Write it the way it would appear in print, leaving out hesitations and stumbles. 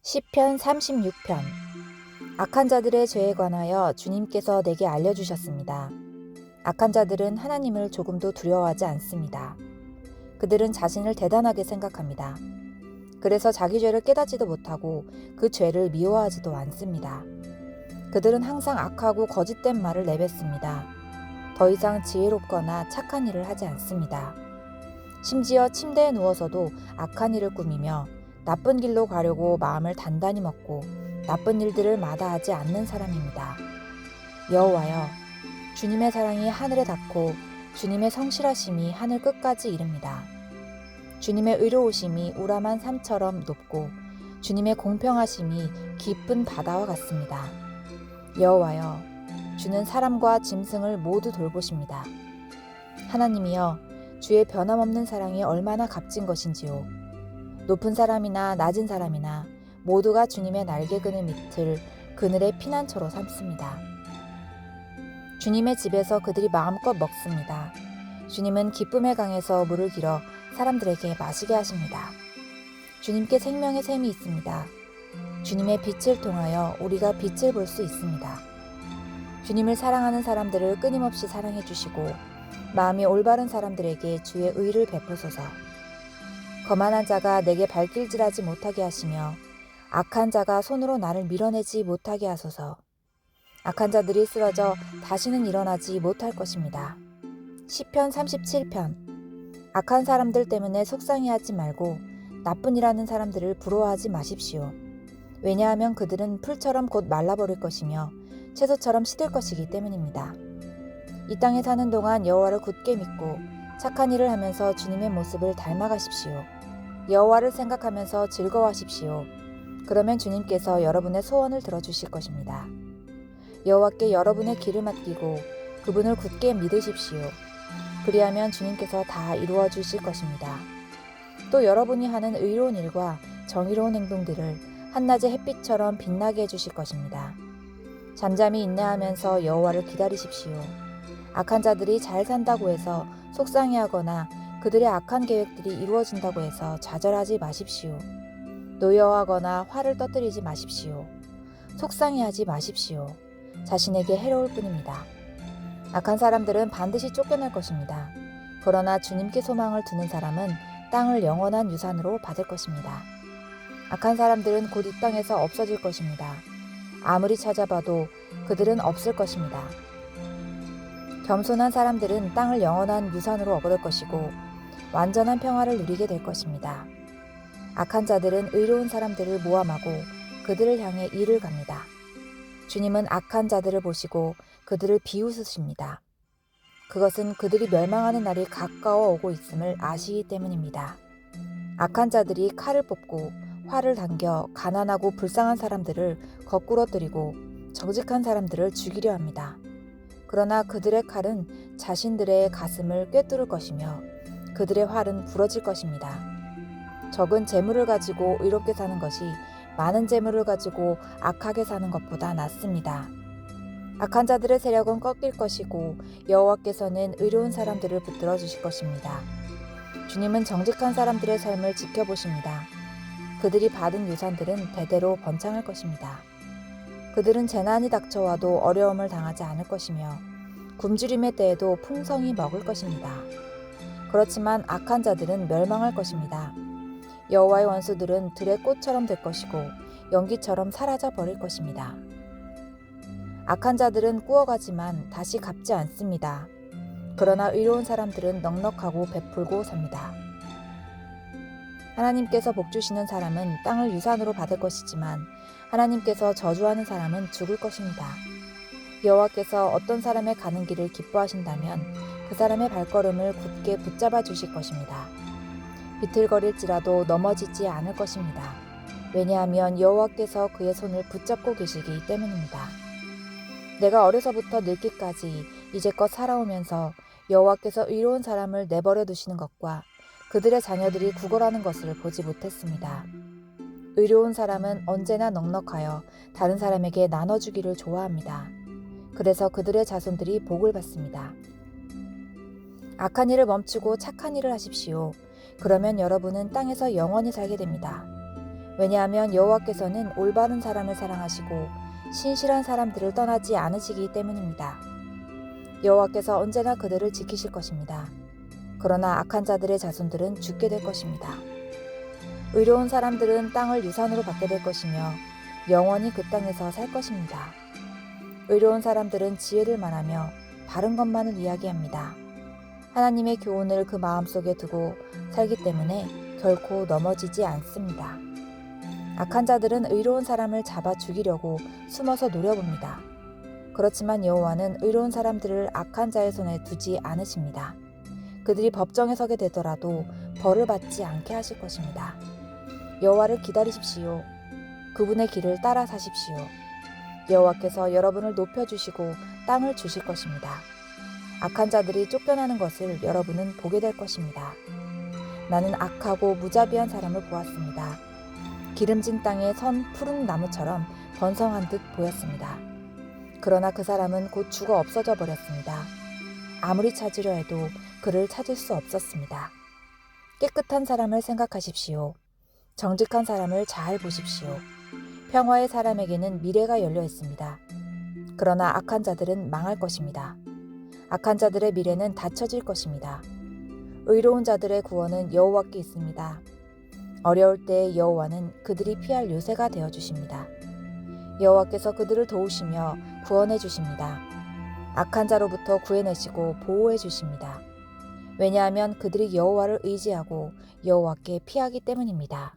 시편 36편. 악한 자들의 죄에 관하여 주님께서 내게 알려주셨습니다. 악한 자들은 하나님을 조금도 두려워하지 않습니다. 그들은 자신을 대단하게 생각합니다. 그래서 자기 죄를 깨닫지도 못하고 그 죄를 미워하지도 않습니다. 그들은 항상 악하고 거짓된 말을 내뱉습니다. 더 이상 지혜롭거나 착한 일을 하지 않습니다. 심지어 침대에 누워서도 악한 일을 꾸미며 나쁜 길로 가려고 마음을 단단히 먹고 나쁜 일들을 마다하지 않는 사람입니다. 여호와여, 주님의 사랑이 하늘에 닿고 주님의 성실하심이 하늘 끝까지 이릅니다. 주님의 의로우심이 우람한 산처럼 높고 주님의 공평하심이 깊은 바다와 같습니다. 여호와여, 주는 사람과 짐승을 모두 돌보십니다. 하나님이여, 주의 변함없는 사랑이 얼마나 값진 것인지요. 높은 사람이나 낮은 사람이나 모두가 주님의 날개그늘 밑을 그늘의 피난처로 삼습니다. 주님의 집에서 그들이 마음껏 먹습니다. 주님은 기쁨의 강에서 물을 길어 사람들에게 마시게 하십니다. 주님께 생명의 샘이 있습니다. 주님의 빛을 통하여 우리가 빛을 볼 수 있습니다. 주님을 사랑하는 사람들을 끊임없이 사랑해 주시고 마음이 올바른 사람들에게 주의 의를 베푸소서. 거만한 자가 내게 발길질하지 못하게 하시며 악한 자가 손으로 나를 밀어내지 못하게 하소서. 악한 자들이 쓰러져 다시는 일어나지 못할 것입니다. 시편 37편. 악한 사람들 때문에 속상해하지 말고 나쁜 일하는 사람들을 부러워하지 마십시오. 왜냐하면 그들은 풀처럼 곧 말라버릴 것이며 채소처럼 시들 것이기 때문입니다. 이 땅에 사는 동안 여호와를 굳게 믿고 착한 일을 하면서 주님의 모습을 닮아가십시오. 여호와를 생각하면서 즐거워하십시오. 그러면 주님께서 여러분의 소원을 들어주실 것입니다. 여호와께 여러분의 길을 맡기고 그분을 굳게 믿으십시오. 그리하면 주님께서 다 이루어 주실 것입니다. 또 여러분이 하는 의로운 일과 정의로운 행동들을 한낮의 햇빛처럼 빛나게 해주실 것입니다. 잠잠히 인내하면서 여호와를 기다리십시오. 악한 자들이 잘 산다고 해서 속상해하거나 그들의 악한 계획들이 이루어진다고 해서 좌절하지 마십시오. 노여워하거나 화를 떠뜨리지 마십시오. 속상해하지 마십시오. 자신에게 해로울 뿐입니다. 악한 사람들은 반드시 쫓겨날 것입니다. 그러나 주님께 소망을 두는 사람은 땅을 영원한 유산으로 받을 것입니다. 악한 사람들은 곧 이 땅에서 없어질 것입니다. 아무리 찾아봐도 그들은 없을 것입니다. 겸손한 사람들은 땅을 영원한 유산으로 얻을 것이고 완전한 평화를 누리게 될 것입니다. 악한 자들은 의로운 사람들을 모함하고 그들을 향해 이를 갑니다. 주님은 악한 자들을 보시고 그들을 비웃으십니다. 그것은 그들이 멸망하는 날이 가까워 오고 있음을 아시기 때문입니다. 악한 자들이 칼을 뽑고 활을 당겨 가난하고 불쌍한 사람들을 거꾸러뜨리고 정직한 사람들을 죽이려 합니다. 그러나 그들의 칼은 자신들의 가슴을 꿰뚫을 것이며 그들의 활은 부러질 것입니다. 적은 재물을 가지고 의롭게 사는 것이 많은 재물을 가지고 악하게 사는 것보다 낫습니다. 악한 자들의 세력은 꺾일 것이고 여호와께서는 의로운 사람들을 붙들어 주실 것입니다. 주님은 정직한 사람들의 삶을 지켜보십니다. 그들이 받은 유산들은 대대로 번창할 것입니다. 그들은 재난이 닥쳐와도 어려움을 당하지 않을 것이며 굶주림의 때에도 풍성히 먹을 것입니다. 그렇지만 악한 자들은 멸망할 것입니다. 여호와의 원수들은 들의 꽃처럼 될 것이고 연기처럼 사라져 버릴 것입니다. 악한 자들은 꾸어가지만 다시 갚지 않습니다. 그러나 의로운 사람들은 넉넉하고 베풀고 삽니다. 하나님께서 복 주시는 사람은 땅을 유산으로 받을 것이지만 하나님께서 저주하는 사람은 죽을 것입니다. 여호와께서 어떤 사람의 가는 길을 기뻐하신다면 그 사람의 발걸음을 굳게 붙잡아 주실 것입니다. 비틀거릴지라도 넘어지지 않을 것입니다. 왜냐하면 여호와께서 그의 손을 붙잡고 계시기 때문입니다. 내가 어려서부터 늙기까지 이제껏 살아오면서 여호와께서 의로운 사람을 내버려 두시는 것과 그들의 자녀들이 구걸하는 것을 보지 못했습니다. 의로운 사람은 언제나 넉넉하여 다른 사람에게 나눠주기를 좋아합니다. 그래서 그들의 자손들이 복을 받습니다. 악한 일을 멈추고 착한 일을 하십시오. 그러면 여러분은 땅에서 영원히 살게 됩니다. 왜냐하면 여호와께서는 올바른 사람을 사랑하시고 신실한 사람들을 떠나지 않으시기 때문입니다. 여호와께서 언제나 그들을 지키실 것입니다. 그러나 악한 자들의 자손들은 죽게 될 것입니다. 의로운 사람들은 땅을 유산으로 받게 될 것이며 영원히 그 땅에서 살 것입니다. 의로운 사람들은 지혜를 말하며 바른 것만을 이야기합니다. 하나님의 교훈을 그 마음속에 두고 살기 때문에 결코 넘어지지 않습니다. 악한 자들은 의로운 사람을 잡아 죽이려고 숨어서 노려봅니다. 그렇지만 여호와는 의로운 사람들을 악한 자의 손에 두지 않으십니다. 그들이 법정에 서게 되더라도 벌을 받지 않게 하실 것입니다. 여호와를 기다리십시오. 그분의 길을 따라 사십시오. 여호와께서 여러분을 높여주시고 땅을 주실 것입니다. 악한 자들이 쫓겨나는 것을 여러분은 보게 될 것입니다. 나는 악하고 무자비한 사람을 보았습니다. 기름진 땅에 선 푸른 나무처럼 번성한 듯 보였습니다. 그러나 그 사람은 곧 죽어 없어져 버렸습니다. 아무리 찾으려 해도 그를 찾을 수 없었습니다. 깨끗한 사람을 생각하십시오. 정직한 사람을 잘 보십시오. 평화의 사람에게는 미래가 열려 있습니다. 그러나 악한 자들은 망할 것입니다. 악한 자들의 미래는 닫혀질 것입니다. 의로운 자들의 구원은 여호와께 있습니다. 어려울 때 여호와는 그들이 피할 요새가 되어 주십니다. 여호와께서 그들을 도우시며 구원해 주십니다. 악한 자로부터 구해내시고 보호해 주십니다. 왜냐하면 그들이 여호와를 의지하고 여호와께 피하기 때문입니다.